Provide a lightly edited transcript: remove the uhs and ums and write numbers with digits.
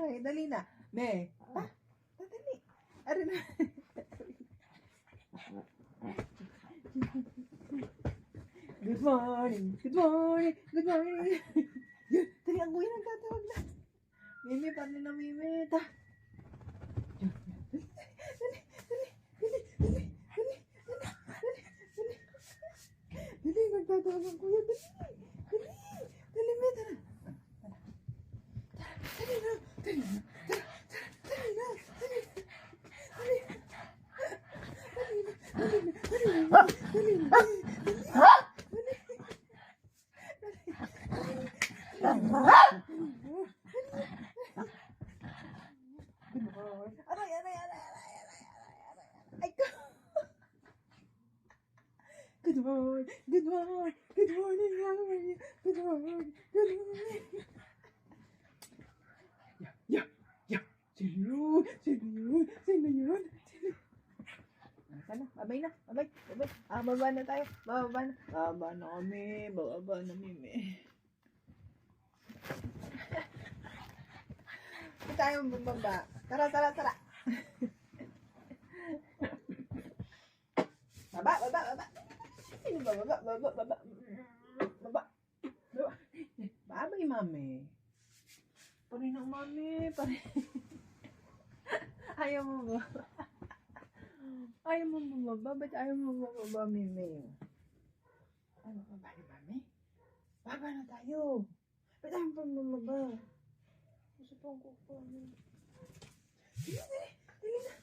Okay, dali na. Me. Pa, dali. Ari na. Good morning. Good morning. Good morning. Yun, dali ang kuya nagtatawag na. Mimi, paano na Mimi? Ta. Yun, yun. Dali, nagtatawag ang kuya. Dali, me, tara. Dali na. Dali na. Dali na. Dali na. Aray. Ay, good morning. Good morning. Good morning. How are you? Good morning. Good morning. Yeah. Sino yun? Sana, babay na. Babay. Baba na tayo. Baba na kami. Baba na Mimi. Hindi tayo bumaba. Tara. Baba. Sino ba? Baba. Babay, mami. Pari ng mami. Ayaw mo ba? Ayaw mo bumaba. Ba't ayaw mo bumaba, Mimi? Ano ba ba ni mami? Baba na tayo. Ba't ayaw mo bumaba? Gusto pang kukuha. Dali na.